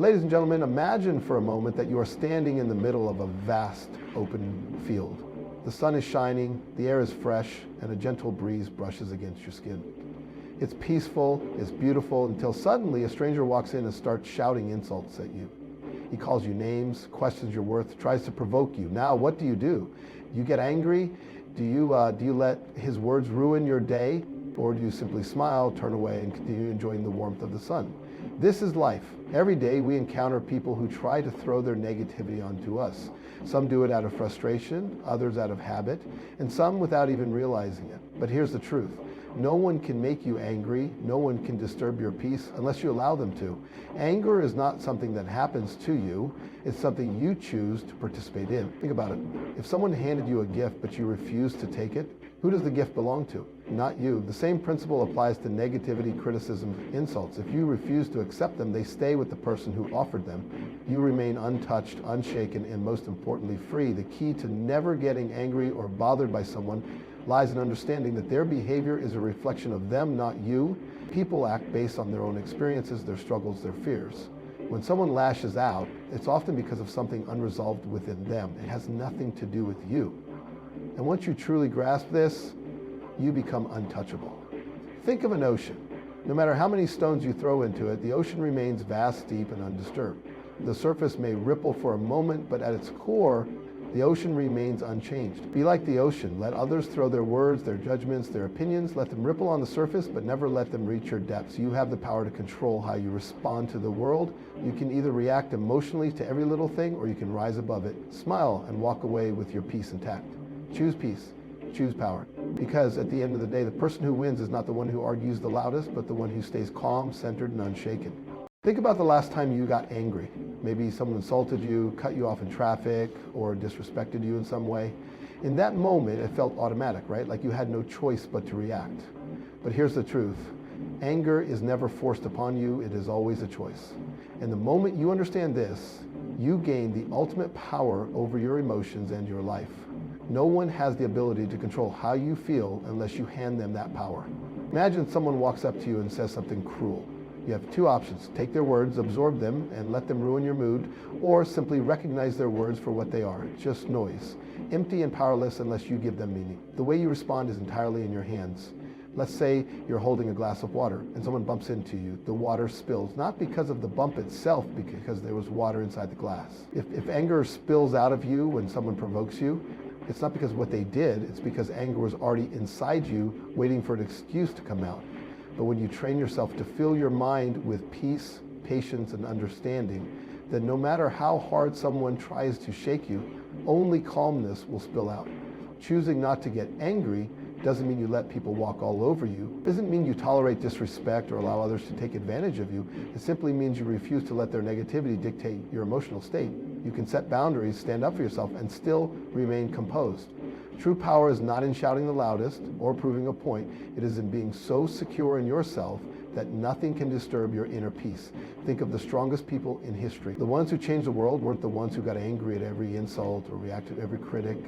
Ladies and gentlemen, imagine for a moment that you are standing in the middle of a vast open field. The sun is shining, the air is fresh, and a gentle breeze brushes against your skin. It's peaceful, it's beautiful, until suddenly a stranger walks in and starts shouting insults at you. He calls you names, questions your worth, tries to provoke you. Now, what do? You get angry? Do you let his words ruin your day? Or do you simply smile, turn away, and continue enjoying the warmth of the sun? This is life. Every day we encounter people who try to throw their negativity onto us. Some do it out of frustration, others out of habit, and some without even realizing it. But here's the truth. No one can make you angry. No one can disturb your peace unless you allow them to. Anger is not something that happens to you. It's something you choose to participate in. Think about it. If someone handed you a gift but you refuse to take it, who does the gift belong to? Not you. The same principle applies to negativity, criticism, insults. If you refuse to accept them, they stay with the person who offered them. You remain untouched, unshaken, and most importantly, free. The key to never getting angry or bothered by someone lies in understanding that their behavior is a reflection of them, not you. People act based on their own experiences, their struggles, their fears. When someone lashes out, it's often because of something unresolved within them. It has nothing to do with you. And once you truly grasp this, you become untouchable. Think of an ocean. No matter how many stones you throw into it, the ocean remains vast, deep, and undisturbed. The surface may ripple for a moment, but at its core, the ocean remains unchanged. Be like the ocean. Let others throw their words, their judgments, their opinions. Let them ripple on the surface, but never let them reach your depths. You have the power to control how you respond to the world. You can either react emotionally to every little thing, or you can rise above it, smile, and walk away with your peace intact. Choose peace. Choose power. Because at the end of the day, the person who wins is not the one who argues the loudest, but the one who stays calm, centered, and unshaken. Think about the last time you got angry. Maybe someone insulted you, cut you off in traffic, or disrespected you in some way. In that moment, it felt automatic, right? Like you had no choice but to react. But here's the truth. Anger is never forced upon you. It is always a choice. And the moment you understand this, you gain the ultimate power over your emotions and your life. No one has the ability to control how you feel unless you hand them that power. Imagine someone walks up to you and says something cruel. You have two options. Take their words, absorb them, and let them ruin your mood, or simply recognize their words for what they are, just noise, empty and powerless unless you give them meaning. The way you respond is entirely in your hands. Let's say you're holding a glass of water and someone bumps into you. The water spills, not because of the bump itself, because there was water inside the glass. If anger spills out of you when someone provokes you, it's not because of what they did, it's because anger was already inside you, waiting for an excuse to come out. But when you train yourself to fill your mind with peace, patience, and understanding, then no matter how hard someone tries to shake you, only calmness will spill out. Choosing not to get angry doesn't mean you let people walk all over you. It doesn't mean you tolerate disrespect or allow others to take advantage of you. It simply means you refuse to let their negativity dictate your emotional state. You can set boundaries, stand up for yourself, and still remain composed. True power is not in shouting the loudest or proving a point. It is in being so secure in yourself that nothing can disturb your inner peace. Think of the strongest people in history. The ones who changed the world weren't the ones who got angry at every insult or reacted to every critic.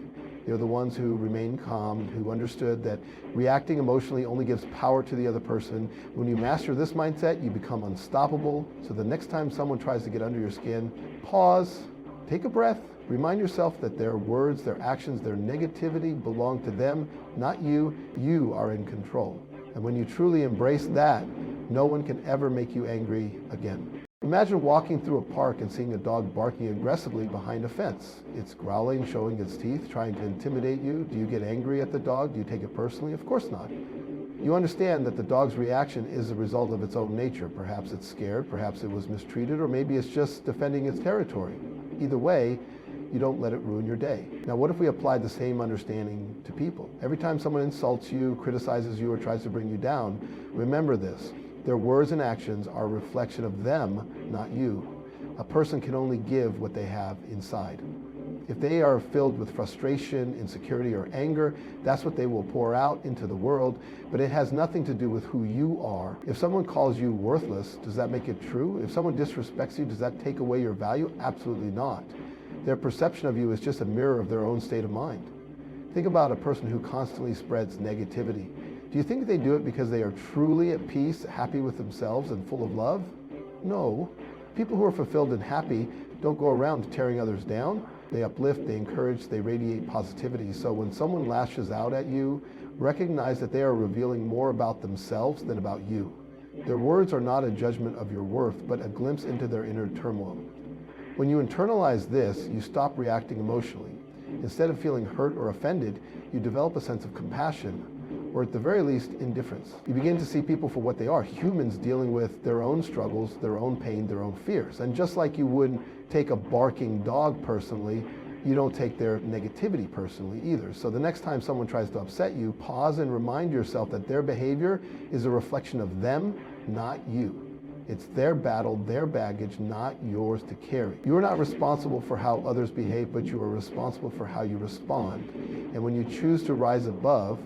They're the ones who remained calm, who understood that reacting emotionally only gives power to the other person. When you master this mindset, you become unstoppable. So the next time someone tries to get under your skin, pause, take a breath, remind yourself that their words, their actions, their negativity belong to them, not you. You are in control. And when you truly embrace that, no one can ever make you angry again. Imagine walking through a park and seeing a dog barking aggressively behind a fence. It's growling, showing its teeth, trying to intimidate you. Do you get angry at the dog? Do you take it personally? Of course not. You understand that the dog's reaction is a result of its own nature. Perhaps it's scared, perhaps it was mistreated, or maybe it's just defending its territory. Either way, you don't let it ruin your day. Now, what if we applied the same understanding to people? Every time someone insults you, criticizes you, or tries to bring you down, remember this. Their words and actions are a reflection of them, not you. A person can only give what they have inside. If they are filled with frustration, insecurity, or anger, that's what they will pour out into the world, but it has nothing to do with who you are. If someone calls you worthless, does that make it true? If someone disrespects you, does that take away your value? Absolutely not. Their perception of you is just a mirror of their own state of mind. Think about a person who constantly spreads negativity. Do you think they do it because they are truly at peace, happy with themselves, and full of love? No. People who are fulfilled and happy don't go around tearing others down. They uplift, they encourage, they radiate positivity. So when someone lashes out at you, recognize that they are revealing more about themselves than about you. Their words are not a judgment of your worth, but a glimpse into their inner turmoil. When you internalize this, you stop reacting emotionally. Instead of feeling hurt or offended, you develop a sense of compassion, or at the very least, indifference. You begin to see people for what they are, humans dealing with their own struggles, their own pain, their own fears. And just like you wouldn't take a barking dog personally, you don't take their negativity personally either. So the next time someone tries to upset you, pause and remind yourself that their behavior is a reflection of them, not you. It's their battle, their baggage, not yours to carry. You are not responsible for how others behave, but you are responsible for how you respond. And when you choose to rise above,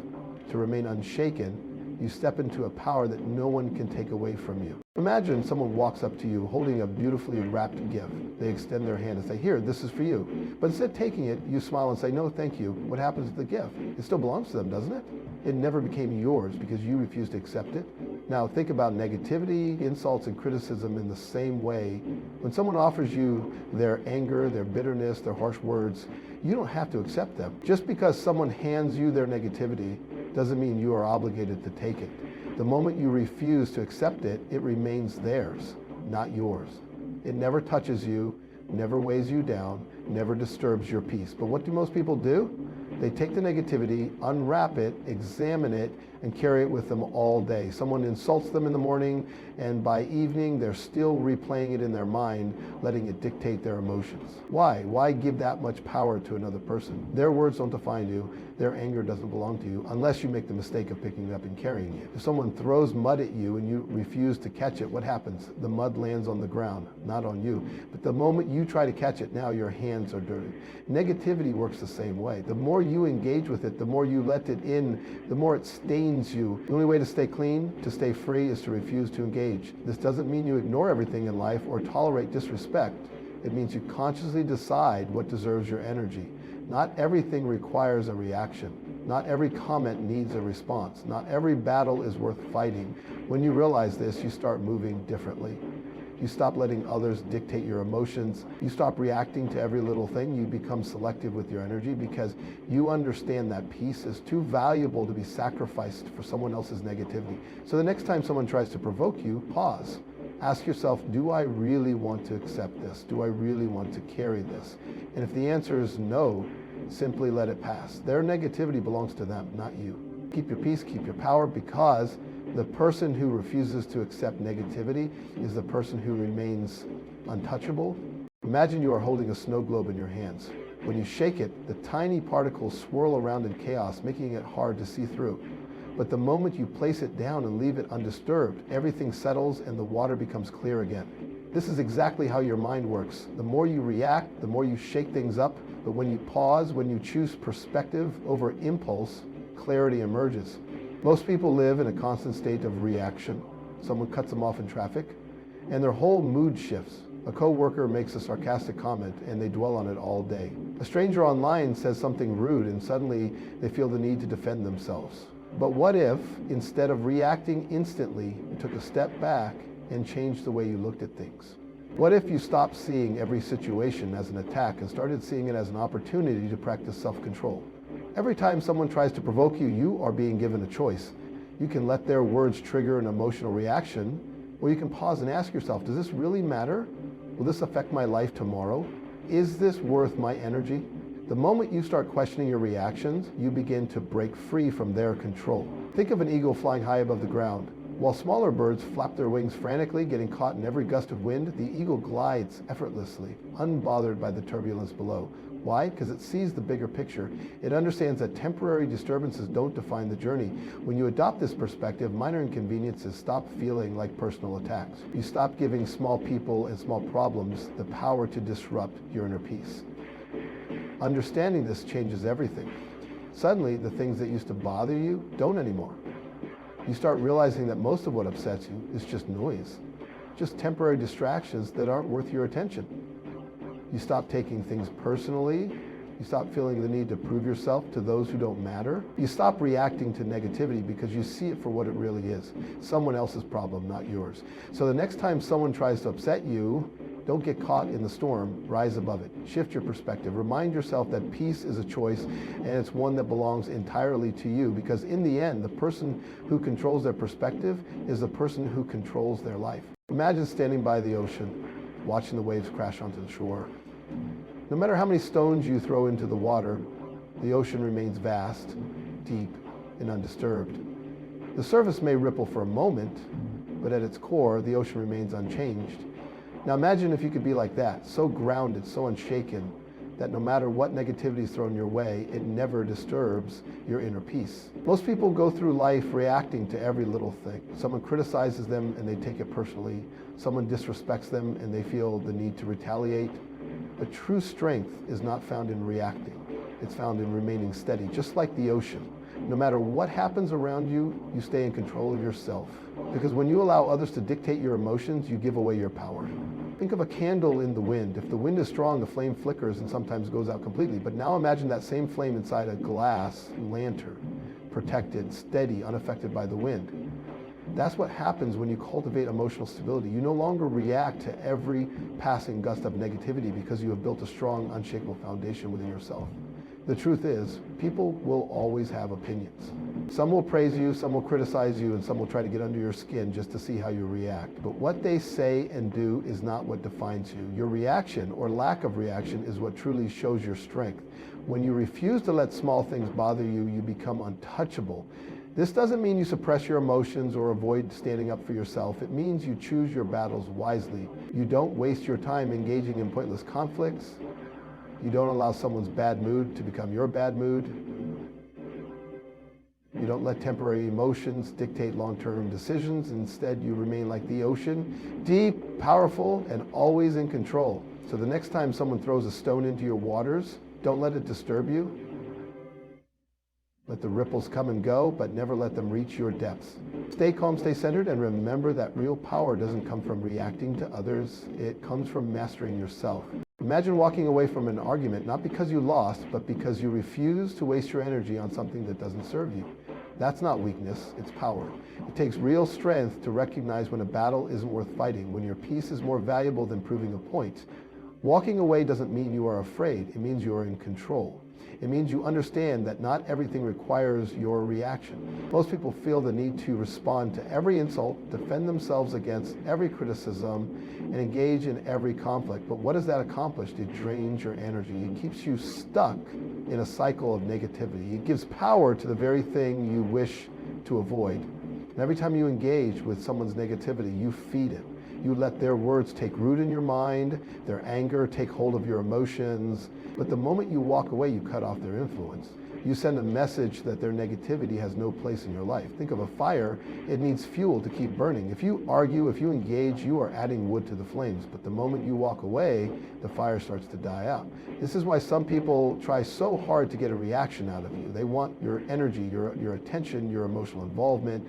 to remain unshaken, you step into a power that no one can take away from you. Imagine someone walks up to you holding a beautifully wrapped gift. They extend their hand and say, "Here, this is for you." But instead of taking it, you smile and say, "No, thank you." What happens to the gift? It still belongs to them, doesn't it? It never became yours because you refused to accept it. Now think about negativity, insults, and criticism in the same way. When someone offers you their anger, their bitterness, their harsh words, you don't have to accept them. Just because someone hands you their negativity doesn't mean you are obligated to take it. The moment you refuse to accept it, it remains theirs, not yours. It never touches you, never weighs you down, never disturbs your peace. But what do most people do? They take the negativity, unwrap it, examine it, and carry it with them all day. Someone insults them in the morning, and by evening, they're still replaying it in their mind, letting it dictate their emotions. Why? Why give that much power to another person? Their words don't define you. Their anger doesn't belong to you, unless you make the mistake of picking it up and carrying it. If someone throws mud at you and you refuse to catch it, what happens? The mud lands on the ground, not on you. But the moment you try to catch it, now your hands are dirty. Negativity works the same way. The more you engage with it, the more you let it in, the more it stains you. The only way to stay clean, to stay free, is to refuse to engage. This doesn't mean you ignore everything in life or tolerate disrespect. It means you consciously decide what deserves your energy. Not everything requires a reaction. Not every comment needs a response. Not every battle is worth fighting. When you realize this, you start moving differently. You stop letting others dictate your emotions. You stop reacting to every little thing. You become selective with your energy because you understand that peace is too valuable to be sacrificed for someone else's negativity. So the next time someone tries to provoke you, pause. Ask yourself, do I really want to accept this? Do I really want to carry this? And if the answer is no, simply let it pass. Their negativity belongs to them, not you. Keep your peace, keep your power, because the person who refuses to accept negativity is the person who remains untouchable. Imagine you are holding a snow globe in your hands. When you shake it, the tiny particles swirl around in chaos, making it hard to see through. But the moment you place it down and leave it undisturbed, everything settles and the water becomes clear again. This is exactly how your mind works. The more you react, the more you shake things up. But when you pause, when you choose perspective over impulse, clarity emerges. Most people live in a constant state of reaction. Someone cuts them off in traffic, and their whole mood shifts. A coworker makes a sarcastic comment, and they dwell on it all day. A stranger online says something rude, and suddenly they feel the need to defend themselves. But what if, instead of reacting instantly, you took a step back and changed the way you looked at things? What if you stopped seeing every situation as an attack and started seeing it as an opportunity to practice self-control? Every time someone tries to provoke you, you are being given a choice. You can let their words trigger an emotional reaction, or you can pause and ask yourself, does this really matter? Will this affect my life tomorrow? Is this worth my energy? The moment you start questioning your reactions, you begin to break free from their control. Think of an eagle flying high above the ground. While smaller birds flap their wings frantically, getting caught in every gust of wind, the eagle glides effortlessly, unbothered by the turbulence below. Why? Because it sees the bigger picture. It understands that temporary disturbances don't define the journey. When you adopt this perspective, minor inconveniences stop feeling like personal attacks. You stop giving small people and small problems the power to disrupt your inner peace. Understanding this changes everything. Suddenly, the things that used to bother you don't anymore. You start realizing that most of what upsets you is just noise, just temporary distractions that aren't worth your attention. You stop taking things personally. You stop feeling the need to prove yourself to those who don't matter. You stop reacting to negativity because you see it for what it really is, someone else's problem, not yours. So the next time someone tries to upset you, Don't get caught in the storm, rise above it. Shift your perspective. Remind yourself that peace is a choice, and it's one that belongs entirely to you, because in the end, the person who controls their perspective is the person who controls their life. Imagine standing by the ocean, watching the waves crash onto the shore. No matter how many stones you throw into the water, the ocean remains vast, deep, and undisturbed. The surface may ripple for a moment, but at its core, the ocean remains unchanged. Now imagine if you could be like that, so grounded, so unshaken, that no matter what negativity is thrown your way, it never disturbs your inner peace. Most people go through life reacting to every little thing. Someone criticizes them and they take it personally. Someone disrespects them and they feel the need to retaliate. But true strength is not found in reacting. It's found in remaining steady, just like the ocean. No matter what happens around you, you stay in control of yourself. Because when you allow others to dictate your emotions, you give away your power. Think of a candle in the wind. If the wind is strong, the flame flickers and sometimes goes out completely. But now imagine that same flame inside a glass lantern, protected, steady, unaffected by the wind. That's what happens when you cultivate emotional stability. You no longer react to every passing gust of negativity because you have built a strong, unshakable foundation within yourself. The truth is, people will always have opinions. Some will praise you, some will criticize you, and some will try to get under your skin just to see how you react. But what they say and do is not what defines you. Your reaction or lack of reaction is what truly shows your strength. When you refuse to let small things bother you, you become untouchable. This doesn't mean you suppress your emotions or avoid standing up for yourself. It means you choose your battles wisely. You don't waste your time engaging in pointless conflicts. You don't allow someone's bad mood to become your bad mood. You don't let temporary emotions dictate long-term decisions. Instead, you remain like the ocean, deep, powerful, and always in control. So the next time someone throws a stone into your waters, don't let it disturb you. Let the ripples come and go, but never let them reach your depths. Stay calm, stay centered, and remember that real power doesn't come from reacting to others. It comes from mastering yourself. Imagine walking away from an argument, not because you lost, but because you refuse to waste your energy on something that doesn't serve you. That's not weakness, it's power. It takes real strength to recognize when a battle isn't worth fighting, when your peace is more valuable than proving a point. Walking away doesn't mean you are afraid, it means you are in control. It means you understand that not everything requires your reaction. Most people feel the need to respond to every insult, defend themselves against every criticism, and engage in every conflict. But what does that accomplish? It drains your energy. It keeps you stuck in a cycle of negativity. It gives power to the very thing you wish to avoid. And every time you engage with someone's negativity, you feed it. You let their words take root in your mind, their anger take hold of your emotions. But the moment you walk away, you cut off their influence. You send a message that their negativity has no place in your life. Think of a fire, it needs fuel to keep burning. If you argue, if you engage, you are adding wood to the flames. But the moment you walk away, the fire starts to die out. This is why some people try so hard to get a reaction out of you. They want your energy, your attention, your emotional involvement.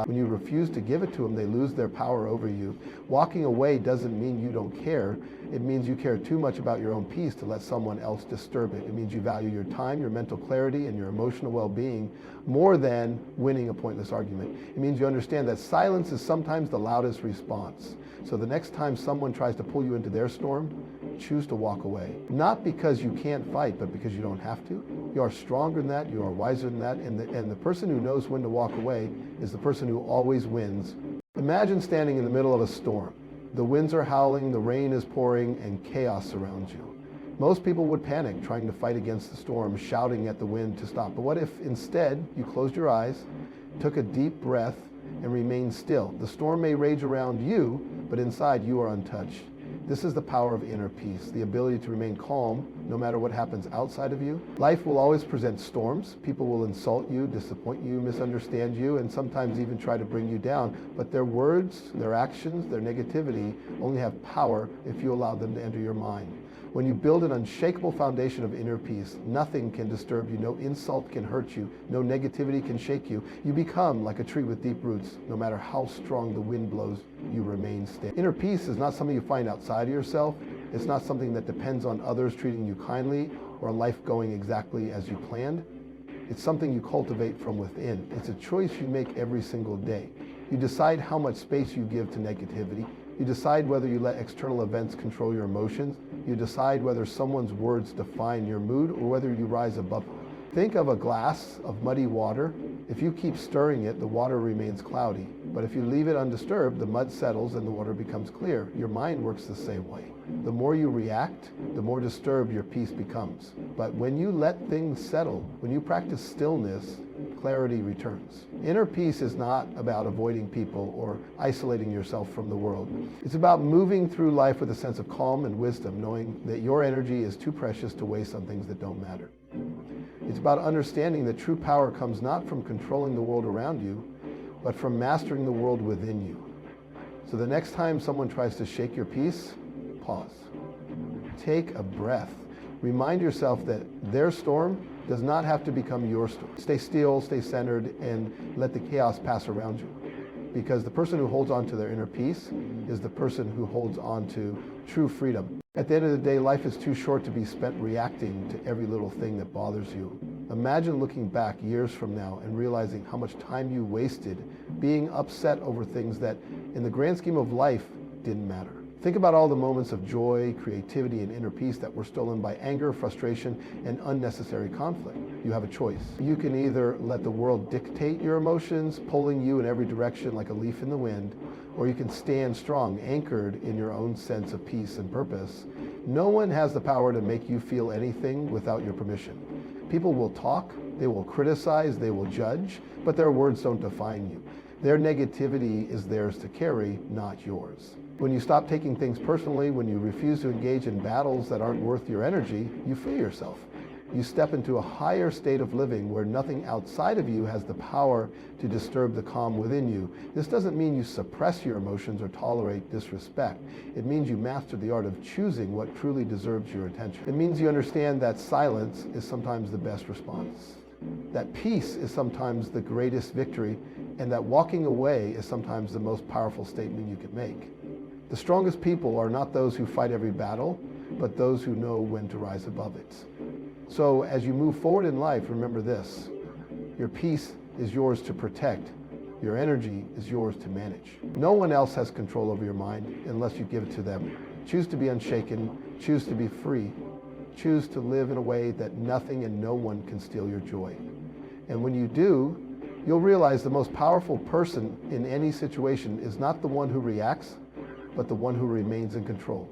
When you refuse to give it to them, they lose their power over you. Walking away doesn't mean you don't care. It means you care too much about your own peace to let someone else disturb it. It means you value your time, your mental clarity, and your emotional well-being more than winning a pointless argument. It means you understand that silence is sometimes the loudest response. So the next time someone tries to pull you into their storm, choose to walk away. Not because you can't fight, but because you don't have to. You are stronger than that, you are wiser than that, and the person who knows when to walk away is the person who always wins. Imagine standing in the middle of a storm. The winds are howling, the rain is pouring, and chaos surrounds you. Most people would panic trying to fight against the storm, shouting at the wind to stop. But what if instead you closed your eyes, took a deep breath, and remained still? The storm may rage around you, but inside you are untouched. This is the power of inner peace, the ability to remain calm no matter what happens outside of you. Life will always present storms. People will insult you, disappoint you, misunderstand you, and sometimes even try to bring you down. But their words, their actions, their negativity only have power if you allow them to enter your mind. When you build an unshakable foundation of inner peace, nothing can disturb you, no insult can hurt you, no negativity can shake you. You become like a tree with deep roots. No matter how strong the wind blows, you remain steady. Inner peace is not something you find outside of yourself. It's not something that depends on others treating you kindly or on life going exactly as you planned. It's something you cultivate from within. It's a choice you make every single day. You decide how much space you give to negativity. You decide whether you let external events control your emotions. You decide whether someone's words define your mood or whether you rise above them. Think of a glass of muddy water. If you keep stirring it, the water remains cloudy. But if you leave it undisturbed, the mud settles and the water becomes clear. Your mind works the same way. The more you react, the more disturbed your peace becomes. But when you let things settle, when you practice stillness, clarity returns. Inner peace is not about avoiding people or isolating yourself from the world. It's about moving through life with a sense of calm and wisdom, knowing that your energy is too precious to waste on things that don't matter. It's about understanding that true power comes not from controlling the world around you, but from mastering the world within you. So the next time someone tries to shake your peace, pause. Take a breath. Remind yourself that their storm does not have to become your storm. Stay still, stay centered, and let the chaos pass around you. Because the person who holds on to their inner peace is the person who holds on to true freedom. At the end of the day, life is too short to be spent reacting to every little thing that bothers you. Imagine looking back years from now and realizing how much time you wasted being upset over things that, in the grand scheme of life, didn't matter. Think about all the moments of joy, creativity, and inner peace that were stolen by anger, frustration, and unnecessary conflict. You have a choice. You can either let the world dictate your emotions, pulling you in every direction like a leaf in the wind, or you can stand strong, anchored in your own sense of peace and purpose. No one has the power to make you feel anything without your permission. People will talk, they will criticize, they will judge, but their words don't define you. Their negativity is theirs to carry, not yours. When you stop taking things personally, when you refuse to engage in battles that aren't worth your energy, you free yourself. You step into a higher state of living where nothing outside of you has the power to disturb the calm within you. This doesn't mean you suppress your emotions or tolerate disrespect. It means you master the art of choosing what truly deserves your attention. It means you understand that silence is sometimes the best response, that peace is sometimes the greatest victory, and that walking away is sometimes the most powerful statement you can make. The strongest people are not those who fight every battle, but those who know when to rise above it. So as you move forward in life, remember this: your peace is yours to protect. Your energy is yours to manage. No one else has control over your mind unless you give it to them. Choose to be unshaken. Choose to be free. Choose to live in a way that nothing and no one can steal your joy. And when you do, you'll realize the most powerful person in any situation is not the one who reacts, but the one who remains in control.